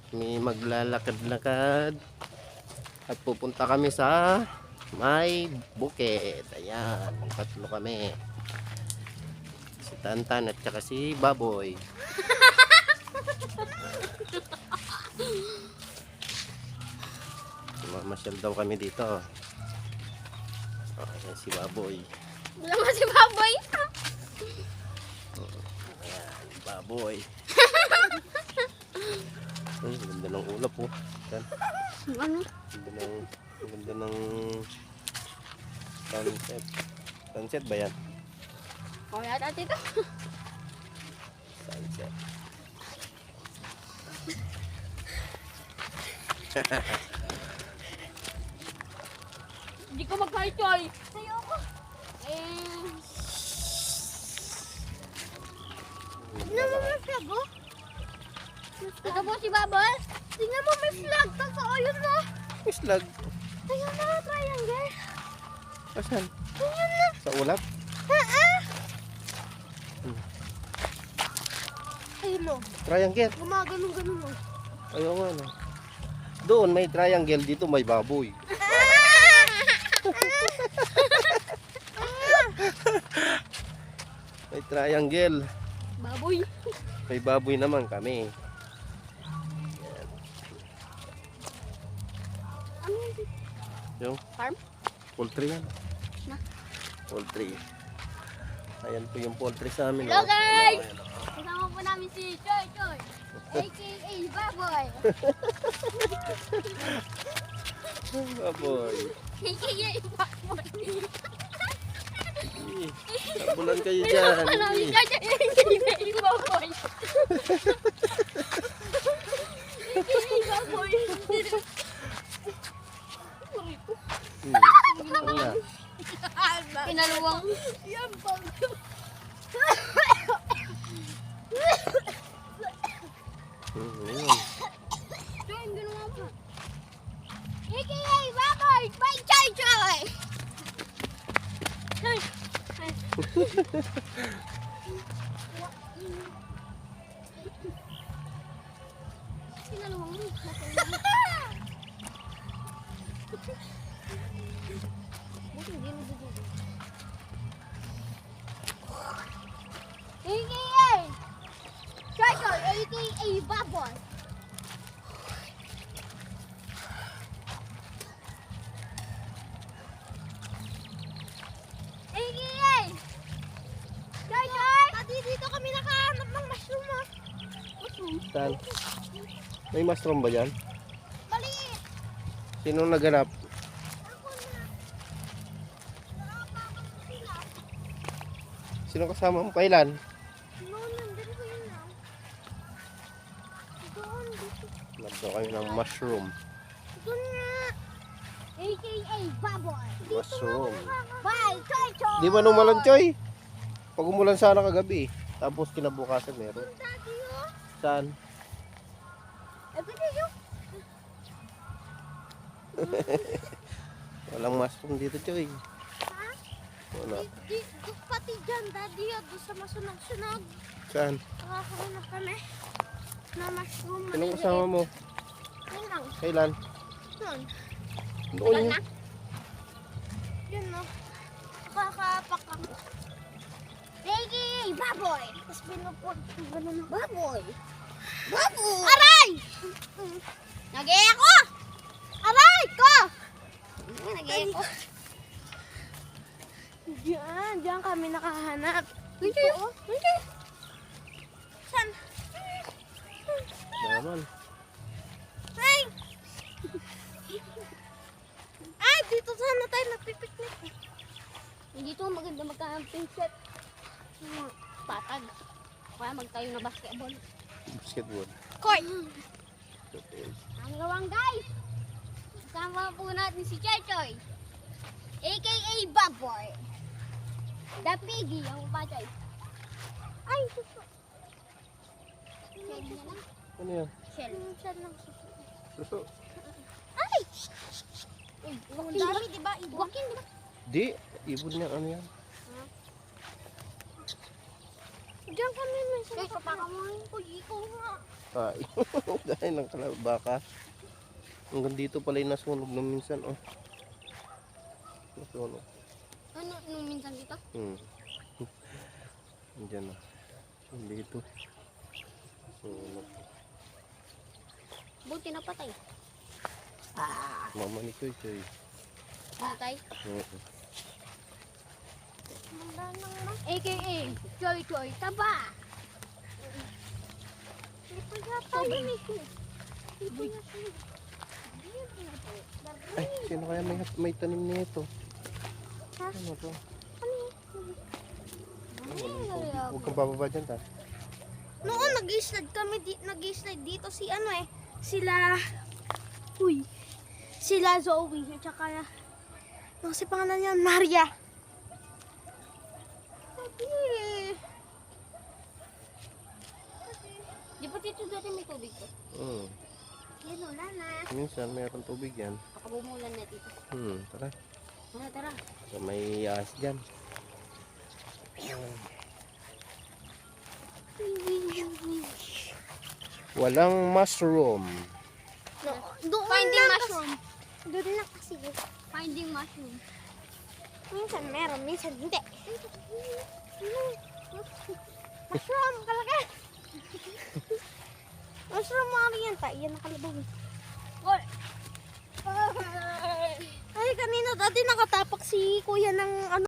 May maglalakad-lakad at pupunta kami sa may bukid. Ayan, tatlo kami. Si Tantan at saka si Baboy. Mamasyal daw kami dito. Ayan si Baboy. Wala mo si Baboy. Ayan, Baboy. Ay, ganda ng ulap po. Yan. Ano? Ganda ng sunset. Sunset ba yan? O yata dito. Sunset. Hindi ko magkay-choy. Sayo ako. Tignan mo may flag, oh. Ito po si Baboy. Tingnan mo may flag. Totoo yun, no? Islag. Ayun na, triangle. Asan? Ayun na. Sa ulap? Ayun mo. Triangle. Gumaganon-ganon mo. Ayaw nga no. Doon may triangle, dito may baboy. May triangle. Baboy. May baboy naman kami. Ano yun? Yung Farm? poultry yan. Na? Poultry. Ayan po yung poultry sa amin. Hello, oh. guys! Ayan, oh. Kasama po namin si Choy Choy. A.K.A. Baboy. Baboy. A.K.A. Baboy. Tabulan kayo dyan. Kasama namin si Choy Choy. A.K.A. Baboy. A.K.A. Baboy. Wala. Pinaluwang. Yan, Ayun. Choy, ginawa mo. A.K.A. Baboy. By Choy Choy. Choy. Pinaluwang mo. Buti hindi nagdudugo. A.K.A. Choy Choy, A.K.A. Baboy. A.K.A. Choy Choy! Tadi dito kami nakahanap ng mushroom, ah. Mushroom? Saan? May mushroom ba dyan? Maliit! Sino naghanap? Ako na. Nakakakot sila. Sino kasama mo kailan? No, nandun ko yun lang. Doon, dito. Nagdaw kayo ng mushroom. Doon nga. A.K.A. Baboy. Mushroom. Bye, Choy Choy! Di ba numulan, Choy? Pag umulan sana kagabi. Tapos kinabukasan meron. Daddy, oh. Saan? Ito dito. Walang mushroom dito, Choy. Ha? Wala. Pati dyan, Daddy, oh. Doon sa masunog-sunog. Saan? Nakakahanap kami na mushroom. Sinong kasama mo? Yun lang. Kailan? Yun. Doon Tagal yun. na. Yun, no. Nakakapak ako. Reggie! Baboy! Tapos pinupod ko gano'n. Baboy! Baboy! Aray! Nag-e ako! Aray ko! Nag-e ako. Diyan kami nakahanap. Hindi. Hindi. Saan? Naman. Ay! Ay, dito sana tayo nagpipiknik. Dito maganda magka-camping set. Patag. Kaya magtayo na basketball. Basketball. Court! Ang gawang guys! Kasama po natin si Choy Choy. A.K.A. Baboy. The Piggy. Ang pachoy. Ay, suso. Shell na lang. Ano yan? Shell. Shell lang suso. Suso. Ay! Ang dami, diba? Iwakin, diba? Di. Ibon niya. Ano yan? Diyan kami minsan. Kaya kapakamuhin ko, ikaw nga. Ay, dahil ng kalabaka. Hanggang dito pala yung nasunog na minsan, oh. Nasunog. Ano, nung minsan dito? Diyan, oh. Dito. Nasunog. Buti na patay. Mama ni Choy Choy. Patay? Oo. AKA, Choy Choy Taba. Ito yata yun ito. Ito yata yun. Ay, sino kaya may tanim nito? Ha? Ano to? Ano Huwag kang bababa dyan, ta. Noon nag-slide kami, nag-slide dito si ano eh, sila Zoe, at saka no, si pangalan niya, Maria. Di ba dito dati may tubig ko? Yan wala na. Minsan, mayroon tubig yan. Nakabumulan na dito. Tara. Tara. So, may ahas dyan. Walang mushroom. Finding mushroom. Doon na kasi. Finding mushroom. Minsan meron, minsan hindi. Mushroom, kalaki. Mushroom mga yan ta. Iyan nakalabang. Ay, kanina dati nakatapak si kuya ng ano.